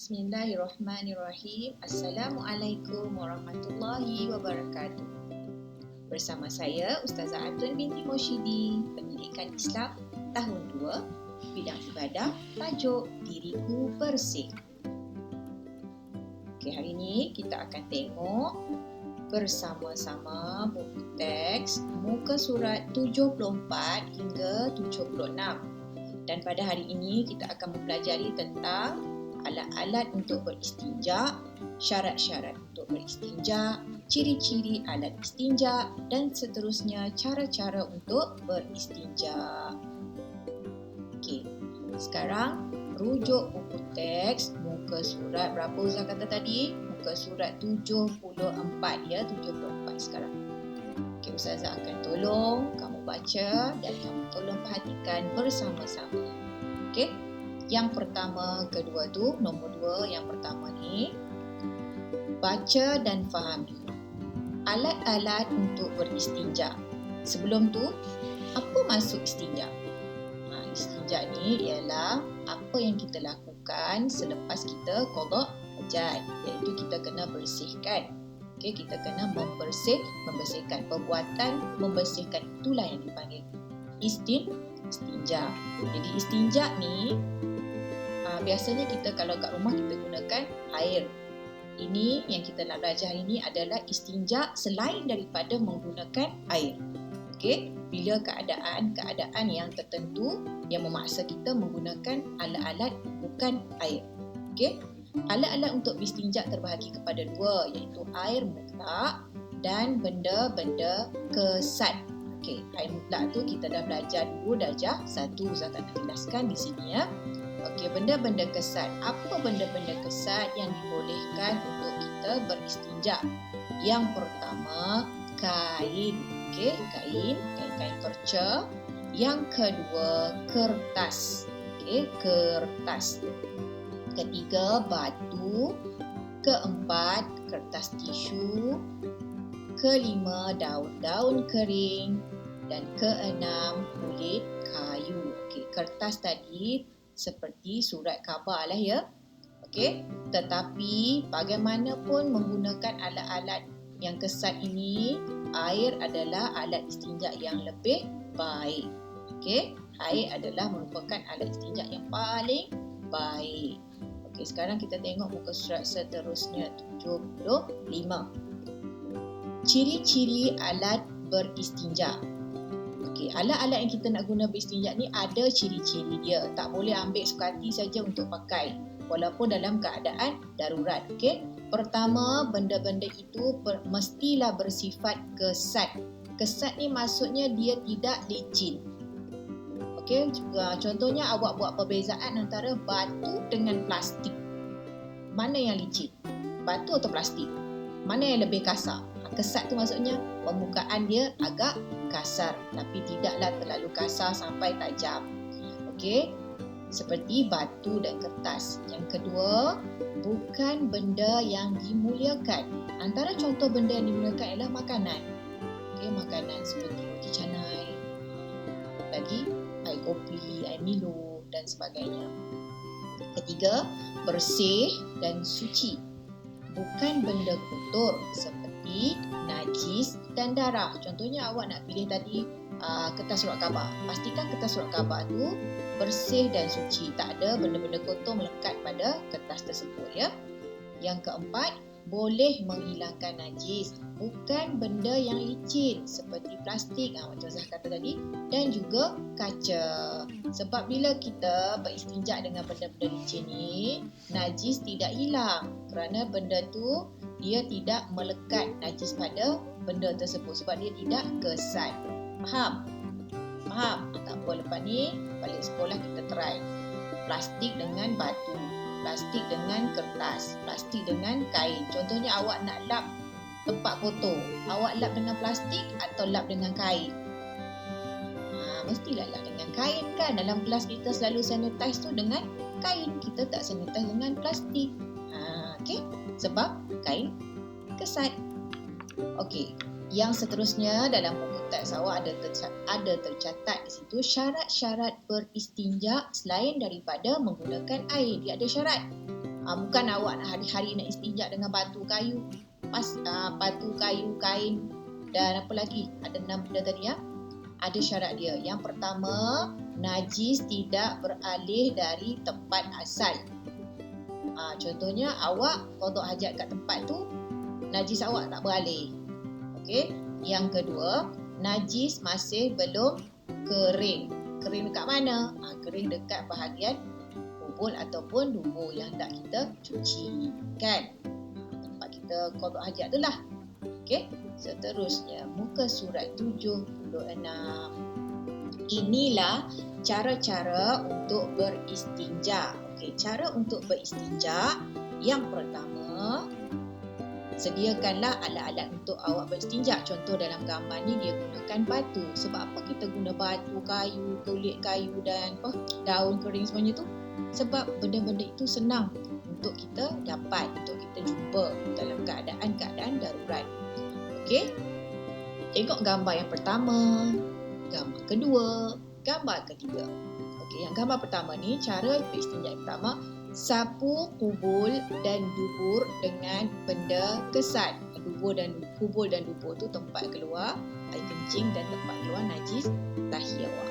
Bismillahirrahmanirrahim. Assalamualaikum warahmatullahi wabarakatuh. Bersama saya Ustazah Atun binti Moshidi, Pendidikan Islam tahun 2, bidang ibadah, tajuk Diriku Bersih. Hari ini kita akan tengok bersama-sama buku teks muka surat 74 hingga 76. Dan pada hari ini kita akan mempelajari tentang alat-alat untuk beristinja, syarat-syarat untuk beristinja, ciri-ciri alat istinja dan seterusnya cara-cara untuk beristinja. Okey, sekarang rujuk buku teks muka surat berapa Ustaz kata tadi? Muka surat 74 ya, 74 sekarang. Okey, Ustazah akan tolong kamu baca dan kamu tolong perhatikan bersama-sama. Okey? Yang pertama, kedua tu, nombor 2, yang pertama ni, baca dan fahami alat-alat untuk beristinja. Sebelum tu, apa maksud istinja? Istinja ni ialah apa yang kita lakukan selepas kita qada hajat, iaitu kita kena bersihkan. Okey, kita kena membersihkan perbuatan, membersihkan, itulah yang dipanggil istinja. Jadi istinja ni biasanya kita kalau kat rumah kita gunakan air. Ini yang kita nak belajar hari ini adalah istinja selain daripada menggunakan air. Okey, bila keadaan yang tertentu yang memaksa kita menggunakan alat-alat bukan air. Okey, alat-alat untuk beristinja terbahagi kepada 2, iaitu air mutlak dan benda-benda kesat. Okey, air mutlak tu kita dah belajar dulu darjah 1, Ustaz tak nak jelaskan di sini ya. Okey, benda-benda kesat. Apa benda-benda kesat yang dibolehkan untuk kita beristinja? Yang pertama, kain. Okey, kain perca. Yang kedua, kertas. Okey, kertas. Ketiga, batu. Keempat, kertas tisu. Kelima, daun-daun kering. Dan keenam, kulit kayu. Okey, kertas tadi seperti surat khabar lah ya. Okey, tetapi bagaimanapun menggunakan alat-alat yang kesat ini, air adalah alat istinja yang lebih baik. Okey, air adalah merupakan alat istinja yang paling baik. Okey, sekarang kita tengok muka surat seterusnya 75. Ciri-ciri alat beristinja. Okey, alat-alat yang kita nak guna beristinja ni ada ciri-ciri dia. Tak boleh ambil suka hati saja untuk pakai walaupun dalam keadaan darurat. Okey. Pertama, benda-benda itu mestilah bersifat kesat. Kesat ni maksudnya dia tidak licin. Okey, contohnya awak buat perbezaan antara batu dengan plastik. Mana yang licin? Batu atau plastik? Mana yang lebih kasar? Kesat tu maksudnya permukaan dia agak kasar tapi tidaklah terlalu kasar sampai tajam. Okey, seperti batu dan kertas. Yang kedua, bukan benda yang dimuliakan. Antara contoh benda yang dimuliakan ialah makanan. Okey, makanan seperti roti canai, lagi air kopi, air Milo dan sebagainya. Ketiga, bersih dan suci. Bukan benda kotor seperti najis dan darah. Contohnya awak nak pilih tadi kertas surat khabar. Pastikan kertas surat khabar tu bersih dan suci. Tak ada benda-benda kotor melekat pada kertas tersebut ya. Yang keempat, boleh menghilangkan najis. Bukan benda yang licin seperti plastik, macam saya kata tadi, dan juga kaca. Sebab bila kita beristinja dengan benda-benda licin ni, najis tidak hilang kerana benda tu dia tidak melekat najis pada benda tersebut sebab dia tidak kesat. Faham? Tak apa, lepas ni balik sekolah kita try. Plastik dengan batu, plastik dengan kertas, plastik dengan kain. Contohnya awak nak lap tempat foto, awak lap dengan plastik atau lap dengan kain? Mestilah lap dengan kain kan. Dalam kelas kita selalu sanitize tu dengan kain. Kita tak sanitize dengan plastik. Okey, sebab kain kesat. Okey, yang seterusnya dalam buku teks awak ada tercatat di situ syarat-syarat beristinja selain daripada menggunakan air. Dia ada syarat. Bukan awak nak hari-hari nak istinja dengan batu kayu, batu kayu, kain dan apa lagi? Ada 6 benda tadi ya. Ada syarat dia. Yang pertama, najis tidak beralih dari tempat asal. Contohnya awak qada hajat kat tempat tu, najis awak tak beralih. Okey. Yang kedua, najis masih belum kering. Kering dekat mana? Kering dekat bahagian kubul ataupun dubur yang hendak kita cuci, kan? Tempat kita qada hajat tu lah. Okey. Seterusnya, muka surat 76. Inilah cara-cara untuk beristinja. Okey, cara untuk beristinja yang pertama, sediakanlah alat-alat untuk awak beristinja. Contoh dalam gambar ni dia gunakan batu. Sebab apa kita guna batu, kayu, kulit kayu dan daun kering semuanya tu? Sebab benda-benda itu senang untuk kita dapat, untuk kita jumpa dalam keadaan-keadaan darurat. Okey. Tengok gambar yang pertama, gambar kedua, gambar ketiga. Okey, yang gambar pertama ni cara beristinja yang pertama, sapu kubul dan dubur dengan benda kesat. Kubul dan dubur tu tempat keluar air kencing dan tempat keluar najis tahi awak.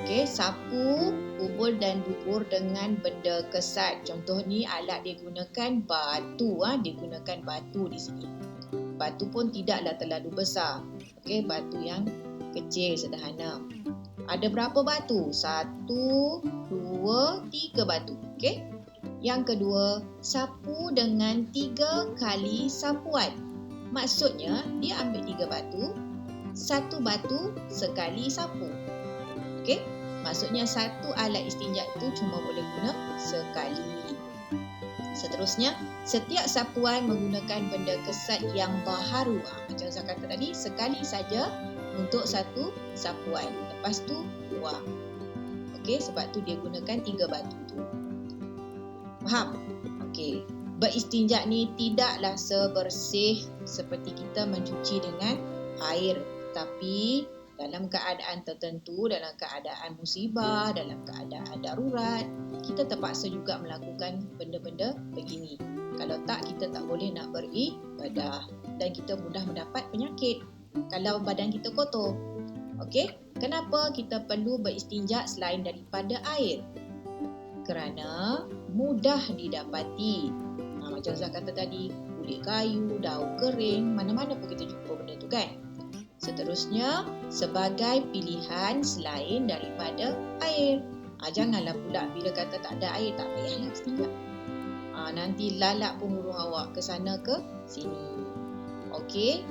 Okey, sapu kubul dan dubur dengan benda kesat. Contoh ni alat dia gunakan batu, dia gunakan batu di sini. Batu pun tidaklah terlalu besar. Okey, batu yang kecil sederhana. Ada berapa batu? 1, 2, 3 batu. Okey. Yang kedua, sapu dengan 3 kali sapuan. Maksudnya, dia ambil 3 batu, 1 batu sekali sapu. Okey. Maksudnya, satu alat istinja itu cuma boleh guna sekali. Seterusnya, setiap sapuan menggunakan benda kesat yang baharu. Macam saya kata tadi, sekali saja untuk satu sapuan. Lepas tu, buang. Okey, sebab tu dia gunakan 3 batu tu. Faham? Okey. Beristinja ni tidaklah sebersih seperti kita mencuci dengan air. Tapi dalam keadaan tertentu, dalam keadaan musibah, dalam keadaan darurat, kita terpaksa juga melakukan benda-benda begini. Kalau tak, kita tak boleh nak beribadah dan kita mudah mendapat penyakit kalau badan kita kotor. Okey, kenapa kita perlu beristinja selain daripada air? Kerana mudah didapati. Macam saya kata tadi, kulit kayu, daun kering, mana-mana pun kita jumpa benda tu kan. Seterusnya, sebagai pilihan selain daripada air. Janganlah pula bila kata tak ada air, tak payahlah istinja. Nanti lalak pun hurung awak ke sana ke sini. Okey.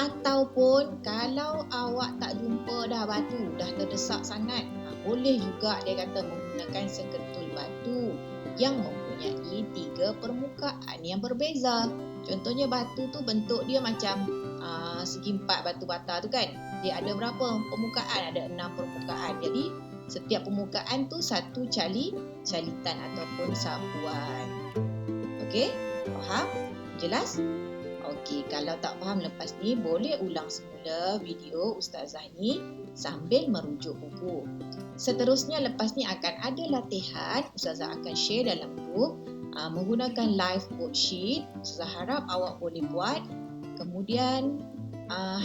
Ataupun kalau awak tak jumpa dah batu, dah terdesak sangat, boleh juga dia kata menggunakan seketul batu yang mempunyai 3 permukaan yang berbeza. Contohnya batu tu bentuk dia macam segi 4 batu bata tu kan. Dia ada berapa permukaan? Ada 6 permukaan. Jadi setiap permukaan tu satu calitan ataupun sapuan. Okey? Faham? Jelas? Okey, kalau tak faham lepas ni boleh ulang semula video ustazah ni sambil merujuk buku. Seterusnya lepas ni akan ada latihan, ustazah akan share dalam grup menggunakan live worksheet. Ustazah harap awak boleh buat, kemudian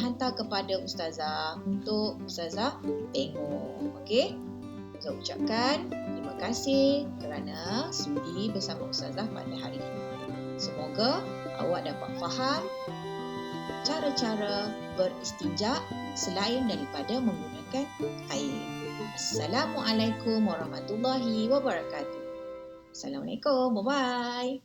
hantar kepada ustazah untuk ustazah tengok. Okey? Saya ucapkan terima kasih kerana sudi bersama ustazah pada hari ini. Semoga awak dapat faham cara-cara beristinja selain daripada menggunakan air. Assalamualaikum warahmatullahi wabarakatuh. Assalamualaikum. Bye-bye.